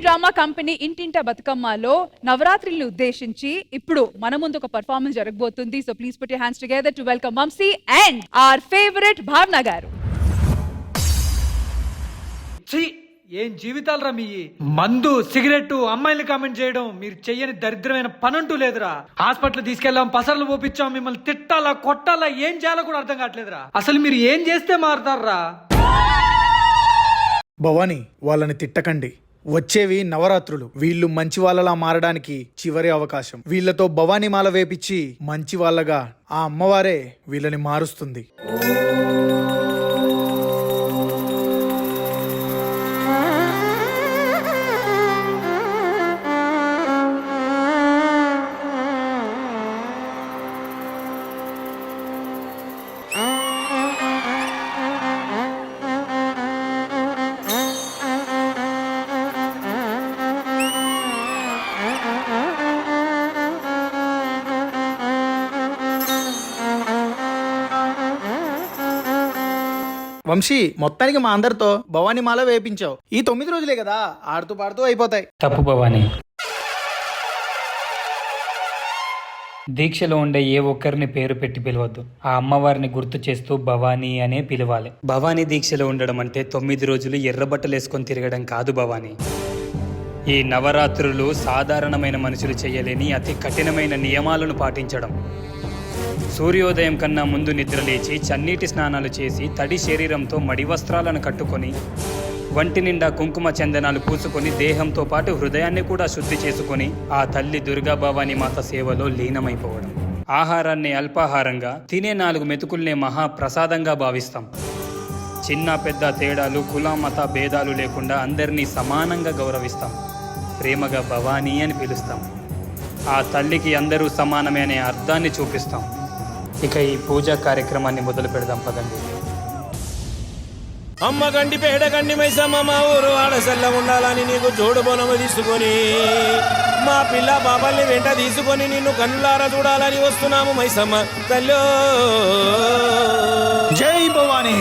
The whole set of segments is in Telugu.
డ్రామా కంపెనీ ఇంటింట బతుకమ్మలో నవరాత్రుల్ని ఉద్దేశించి ఇప్పుడు మన ముందు ఒక పర్ఫార్మెన్స్ జరగబోతుంది. So please put your hands together to welcome Vamsi and our favourite Bhavana garu. ఏం జీవితాలరా మీ మందు సిగరెట్ అమ్మాయిలు కామెంట్ చేయడం మీరు చెయ్యని దరిద్రమైన పనంటూ లేదురా. హాస్పిటల్ తీసుకెళ్ళాం, పసర్లు పోపించాం, మిమ్మల్ని తిట్టాలా కొట్టాలా ఏం చేయాలో కూడా అర్థం కావట్లేదురా. అసలు మీరు ఏం చేస్తే మారుతారా? భవానీ, వాళ్ళని తిట్టకండి. వచ్చేవి నవరాత్రులు. వీళ్ళు మంచి వాళ్ళలా మారడానికి చివరి అవకాశం. వీళ్ళతో భవానీ మాల వేపించి మంచి వాళ్ళగా ఆ అమ్మవారే వీళ్ళని మారుస్తుంది. వంశీ, మొత్తానికి మా అందరితో భవానీ మాల వేపించావు. ఈ 9 రోజులే కదా, ఆడుతూ పాడుతూ అయిపోతాయి. తప్పు భవానీ. దీక్షలో ఉండే ఏ ఒక్కరిని పేరు పెట్టి పిలవద్దు. ఆ అమ్మవారిని గుర్తు చేస్తూ భవానీ అనే పిలవాలి. భవానీ దీక్షలో ఉండడం అంటే 9 రోజులు ఎర్రబట్టలు వేసుకొని తిరగడం కాదు భవానీ. ఈ నవరాత్రులు సాధారణమైన మనుషులు చేయలేని అతి కఠినమైన నియమాలను పాటించడం. సూర్యోదయం కన్నా ముందు నిద్రలేచి చన్నీటి స్నానాలు చేసి తడి శరీరంతో మడి వస్త్రాలను కట్టుకొని వంటి నిండా కుంకుమ చందనాలు పూసుకొని దేహంతో పాటు హృదయాన్ని కూడా శుద్ధి చేసుకొని ఆ తల్లి దుర్గా భవానీ మాత సేవలో లీనమైపోవడం. ఆహారాన్ని అల్పాహారంగా, తినే 4 మెతుకుల్నే మహాప్రసాదంగా భావిస్తాం. చిన్న పెద్ద తేడాలు, కుల మత భేదాలు లేకుండా అందరినీ సమానంగా గౌరవిస్తాం. ప్రేమగా భవానీ అని పిలుస్తాం. ఆ తల్లికి అందరూ సమానమే అనే అర్థాన్ని చూపిస్తాం. ఇక ఈ పూజా కార్యక్రమాన్ని మొదలు పెడదాం పదండి. అమ్మ గండి పేడ గండి మైసమ్మ మా ఊరు ఆడసల్ల ఉండాలని నీకు జోడు బోనము తీసుకొని మా పిల్ల బాబాల్ని వెంట తీసుకొని నిన్ను కన్నులారా చూడాలని వస్తున్నాము మైసమ్మ తల్లో. జై భవానీ.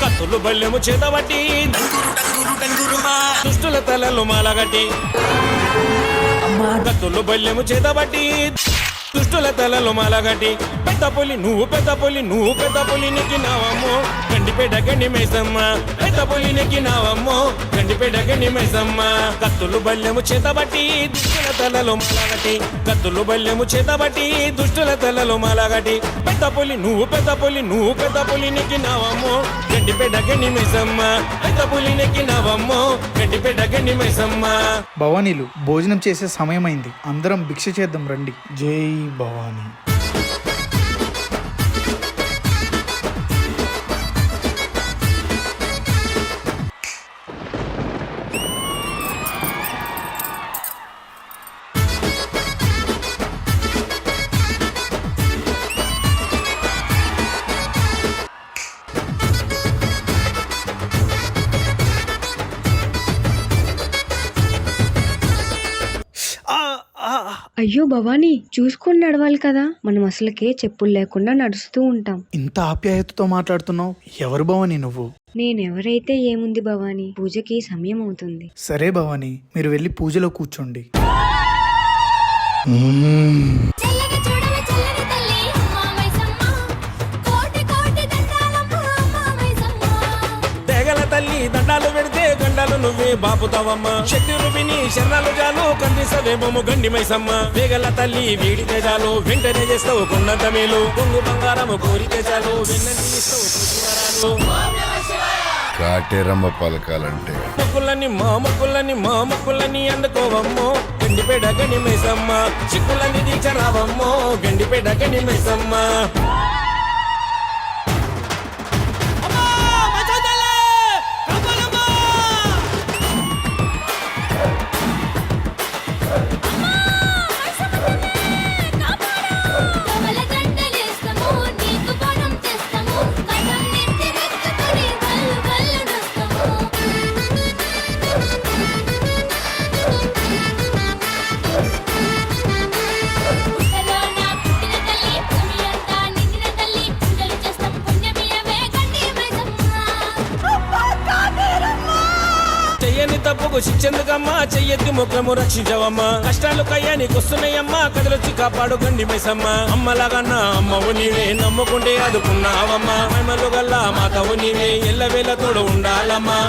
కత్తులు బల్లెము చేతబట్టి దుష్టుల తలలు మాలగట్టి, కత్తులు బల్లెము చేతబట్టి దుష్టుల తలలు మాలగట్టి, పెద్ద పులి నువ్వు పెద్ద పులి, నువ్వు పెద్ద పులి నెక్కినావమ్మో గండిపేట గండి మైసమ్మ, పెద్ద పులి నెక్కినావమ్మో గండిపేట గండి మైసమ్మ. కత్తులు బల్లెము చేతబట్టి దుష్టుల తలలు మాలగట్టి, కత్తులు బల్లెము చేతబట్టి దుష్టుల తలలు మాలగట్టి, పెద్ద పులి నువ్వు పెద్ద పులి, నువ్వు పెద్ద పులి నెక్కినావమ్మో గండిపేట గండి మైసమ్మ, పెద్ద పులి నెక్కినావమ్మో గండిపేట గండి మైసమ్మ. భవానీలు, భోజనం చేసే సమయమైంది. అందరం భిక్ష చేద్దాం రండి. జై భవానీ. అయ్యో భవానీ, చూసుకొని నడవాలి కదా. మనం అసలుకే చెప్పులు లేకుండా నడుస్తూ ఉంటాం. ఇంత ఆప్యాయతతో మాట్లాడుతున్నావు. ఎవరు భవానీ నువ్వు? నేనెవరైతే ఏముంది భవానీ, పూజకి సమయం అవుతుంది. సరే భవానీ, మీరు వెళ్ళి పూజలో కూర్చోండి. తల్లి దండాలు పెడితే గండాలు నువ్వే బాపుతావమ్మ, శక్తి రూపిణి శరణాలు జాలు కందిసవేమము గండి మైసమ్మ. వేగల తల్లి వీడితే చాలు వెంటనే చేస్తావు కొండంత మేలు, కొంగు బంగారము కోరితే చాలు వెన్నని ఇస్తావు. కాటేరమ్మ పలకాలంటే మా మొక్కులని అందుకోవమ్మో గండిపేట గండి మైసమ్మ, చిక్కులని దీచరావమ్మో గండిపేట గండి మైసమ్మ. నీకు శిక్షెందుకమ్మా చెయ్యెత్తి ముఖము రక్షించవమ్మా కష్టాలు కయ్యానికి వస్తున్నాయమ్మా కథలొచ్చి కాపాడు గండి మైసమ్మ అమ్మలాగన్నా అమ్మవు నీవే నమ్ముకుంటే ఆదుకున్నావమ్మా మహిమలు గల్లా మాతవు నీవే ఎల్లవేళ తోడు ఉండాలమ్మా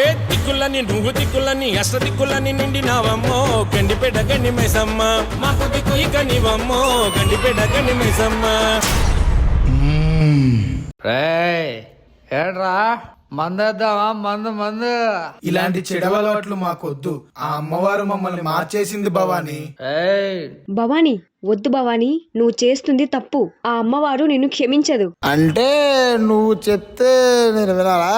ఏ దిక్కులని నువ్వు దిక్కులని అష్ట దిక్కులని నిండినావమ్మో గండిపేట గండి మైసమ్మ మాకు దిక్కు ఇక నీవమ్మో గండిపేట గండి మైసమ్మ. ఏడ్రా మందేద్దామా మందు ఇలాంటి చెడవలవాట్లు మాకొద్దు. ఆ అమ్మవారు మమ్మల్ని మార్చేసింది భవానీ. భవానీ వద్దు భవానీ, నువ్వు చేస్తుంది తప్పు. ఆ అమ్మవారు నిన్ను క్షమించదు. అంటే నువ్వు చెప్తే నేను వినాలా?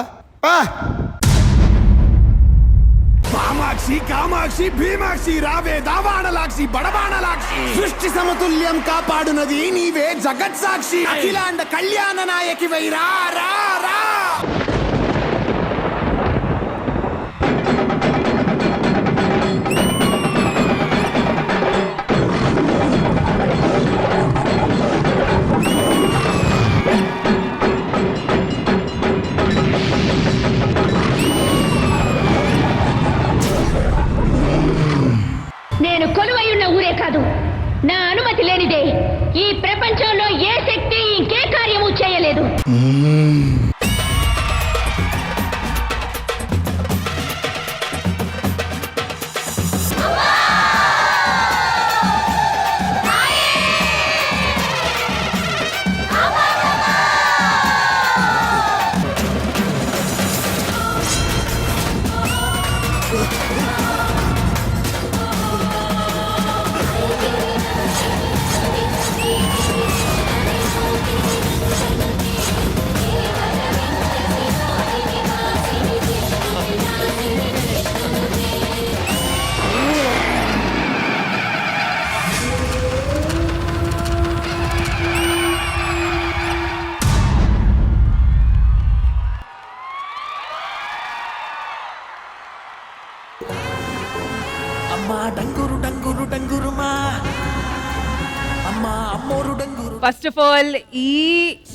కామాక్షి కామాక్షి భీమాక్షి రావే దావాణలాక్షి బడబాణలాక్షి సృష్టి సమతుల్యం కాపాడునది నీవే జగత్ సాక్షి అఖిలాండ కళ్యాణ నాయకి వైరా రా రా. నేను కొలువై ఉన్న ఊరే కాదు, నా అనుమతి లేనిదే ఈ ప్రపంచంలో ఏ శక్తి ఇంకే కార్యము చేయలేదు. ఫస్ట్ ఆఫ్ ఆల్ ఈ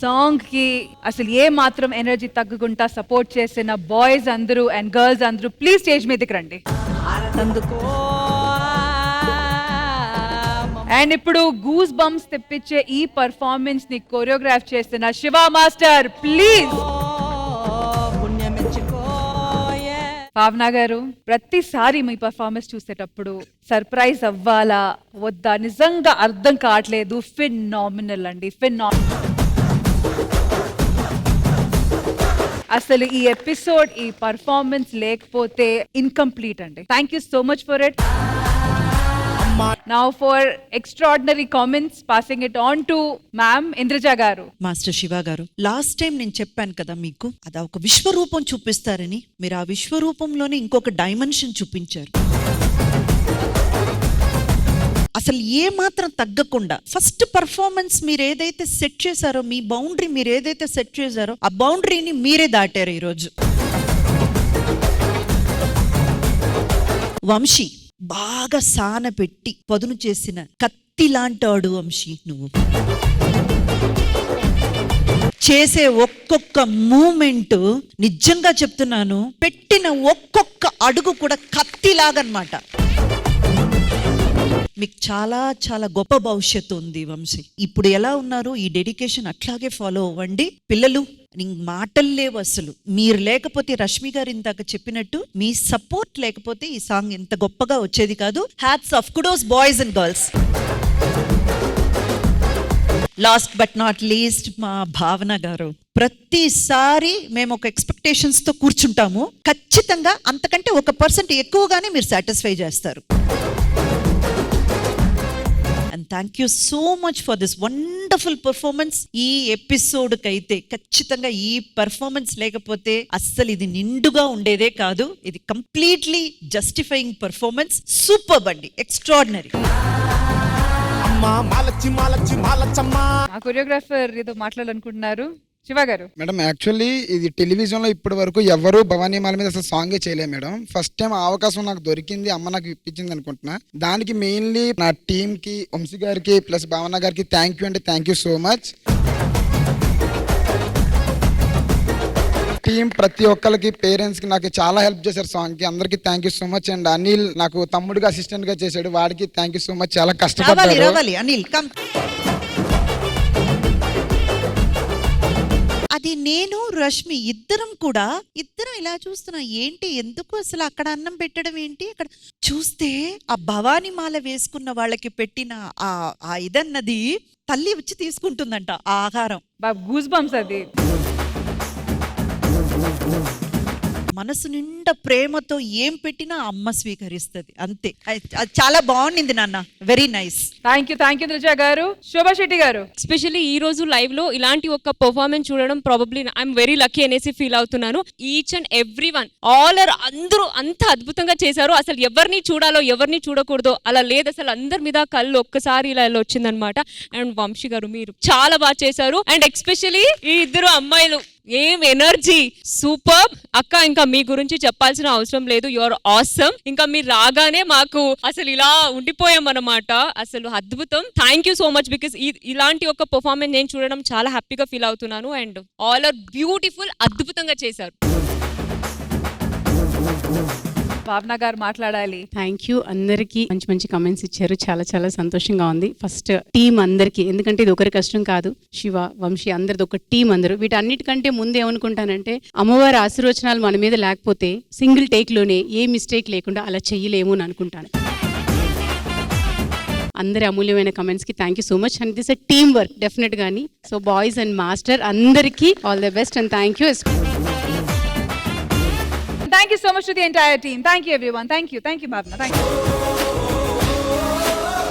సాంగ్ కి అసలు ఏ మాత్రం ఎనర్జీ తగ్గకుండా సపోర్ట్ చేసిన బాయ్స్ అందరూ అండ్ గర్ల్స్ అందరూ ప్లీజ్ స్టేజ్ మీదకి రండి. అండ్ ఇప్పుడు గూస్ బంప్స్ తెప్పించే ఈ పర్ఫార్మెన్స్ ని కోరియోగ్రాఫ్ చేసిన శివ మాస్టర్ ప్లీజ్. భావన గారు, ప్రతిసారి మీ పర్ఫార్మెన్స్ చూసేటప్పుడు సర్ప్రైజ్ అవ్వాలా వద్దా నిజంగా అర్థం కావట్లేదు. ఫినామినల్ అండి, ఫినామినల్. అసలు ఈ ఎపిసోడ్ ఈ పర్ఫార్మెన్స్ లేకపోతే ఇన్కంప్లీట్ అండి. Thank you so much for it. Now for extraordinary comments, passing it on to ma'am Indraja garu. Master Shiva గారు, లాస్ట్ టైం నేను చెప్పాను కదా మీకు, అది ఒక విశ్వరూపం చూపిస్తారని. మీరు ఆ విశ్వరూపంలోనే ఇంకొక డైమెన్షన్ చూపించారు. అసలు ఏ మాత్రం తగ్గకుండా ఫస్ట్ పర్ఫార్మెన్స్ మీరు ఏదైతే సెట్ చేశారో, మీ బౌండరీ మీరు ఏదైతే సెట్ చేశారో ఆ బౌండరీని మీరే దాటారు ఈరోజు. వంశీ బాగా సాన పెట్టి పదును చేసిన కత్తి లాంటాడు వంశీ. నువ్వు చేసే ఒక్కొక్క మూమెంట్ నిజంగా చెప్తున్నాను, పెట్టిన ఒక్కొక్క అడుగు కూడా కత్తిలాగనమాట. మీకు చాలా చాలా గొప్ప భవిష్యత్తు ఉంది వంశీ. ఇప్పుడు ఎలా ఉన్నారు, ఈ డెడికేషన్ అట్లాగే ఫాలో అవ్వండి. పిల్లలు మాటలు లేవు అసలు. మీరు లేకపోతే, రష్మి గారు ఇందాక చెప్పినట్టు, మీ సపోర్ట్ లేకపోతే ఈ సాంగ్ ఎంత గొప్పగా వచ్చేది కాదు. Hats off, kudos boys and girls. Last but not least మా భావన గారు, ప్రతిసారి మేము ఒక ఎక్స్పెక్టేషన్స్ తో కూర్చుంటాము. ఖచ్చితంగా అంతకంటే 1% ఎక్కువగానే మీరు సాటిస్ఫై చేస్తారు. And thank you so much for this wonderful performance. ఈ ఎపిసోడ్ కైతే ఖచ్చితంగా ఈ పర్ఫార్మెన్స్ లేకపోతే అస్సలు ఇది నిండుగా ఉండేదే కాదు. ఇది కంప్లీట్లీ జస్టిఫైయింగ్ పర్ఫార్మెన్స్. సూపర్ బండి, ఎక్స్ట్రాడినరీ. ఆ కొరియోగ్రాఫర్ ఏదో మాట్లాడాలనుకుంటున్నారు. శివ గారు. మేడం, యాక్చువల్లీ ఇది టెలివిజన్లో ఇప్పటి వరకు ఎవరు భవానీ మాల మీద అసలు సాంగే చేయలేదు మేడం. ఫస్ట్ టైం అవకాశం నాకు దొరికింది, అమ్మ నాకు ఇప్పించింది అనుకుంటున్నా. దానికి మెయిన్లీ నా టీంకి, వంశీ గారికి ప్లస్ భావన గారికి thank you so much. Team ప్రతి ఒక్కరికి పేరెంట్స్ కి నాకు చాలా హెల్ప్ చేశారు సాంగ్ కి. అందరికి thank you so much. And Anil నాకు తమ్ముడుగా అసిస్టెంట్ గా చేశాడు, వాడికి థ్యాంక్ యూ సో మచ్. చాలా కష్టపడ్డాడు. రావాలి అనిల్ కమ్. అది నేను రష్మి ఇద్దరం ఇలా చూస్తున్నా, ఏంటి ఎందుకు అసలు అక్కడ అన్నం పెట్టడం ఏంటి, అక్కడ చూస్తే ఆ భవానీ మాల వేసుకున్న వాళ్ళకి పెట్టిన ఆ ఇదన్నది తల్లి వచ్చి తీసుకుంటుందంట ఆ ఆహారం. గూస్ బంప్స్ అది. మనసు నిండా ప్రేమతో ఏం పెట్టినా అమ్మ స్వీకరిస్తుంది అంతే. అది చాలా బాగుండింది నాన్న, వెరీ నైస్. థ్యాంక్ యూ త్రిజ గారు. శోభా శెట్టి గారు, ఎస్పెషల్లీ ఈ రోజు లైవ్ లో ఇలాంటి ఒక పర్ఫార్మెన్స్ చూడడం ప్రాబబ్లీ ఐఎమ్ వెరీ లక్కీ అనేసి ఫీల్ అవుతున్నాను. ఈచ్ అండ్ ఎవ్రీ వన్ అందరూ అంత అద్భుతంగా చేశారు. అసలు ఎవరిని చూడాలో ఎవరిని చూడకూడదో అలా లేదు, అసలు అందరి మీద కళ్ళు ఒక్కసారి ఇలా వచ్చిందనమాట. అండ్ వంశీ గారు మీరు చాలా బాగా చేశారు. అండ్ ఎస్పెషల్లీ ఈ ఇద్దరు అమ్మాయిలు ఏం ఎనర్జీ, సూపర్ అక్క. ఇంకా మీ గురించి చెప్పాల్సిన అవసరం లేదు, యువర్ ఆసమ్. ఇంకా మీరు రాగానే మాకు అసలు ఇలా ఉండిపోయాం అన్నమాట, అసలు అద్భుతం. Thank you so much because ఇలాంటి ఒక పర్ఫార్మెన్స్ నేను చూడడం చాలా హ్యాపీగా ఫీల్ అవుతున్నాను. అండ్ ఆల్ ఆర్ బ్యూటిఫుల్, అద్భుతంగా చేశారు. భావన గారు మాట్లాడాలి. Thank you. అందరికీ మంచి మంచి కమెంట్స్ ఇచ్చారు, చాలా చాలా సంతోషంగా ఉంది. ఫస్ట్ టీం అందరికీ, ఎందుకంటే ఇది ఒకరి కష్టం కాదు, శివ వంశీ అందరిది ఒక టీం. అందరూ వీటన్నిటికంటే ముందు ఏమనుకుంటానంటే అమ్మవారి ఆశీర్వచనాలు మన మీద లేకపోతే సింగిల్ టేక్ లోనే ఏ మిస్టేక్ లేకుండా అలా చెయ్యలేము అని అనుకుంటాను. అందరి అమూల్యమైన కమెంట్స్ కి thank you so much. And this a team work definite గానీ. సో బాయ్స్ అండ్ మాస్టర్ అందరికీ all the best and thank you. Thank you so much to the entire team. Thank you everyone. Thank you Bhavna. Thank you.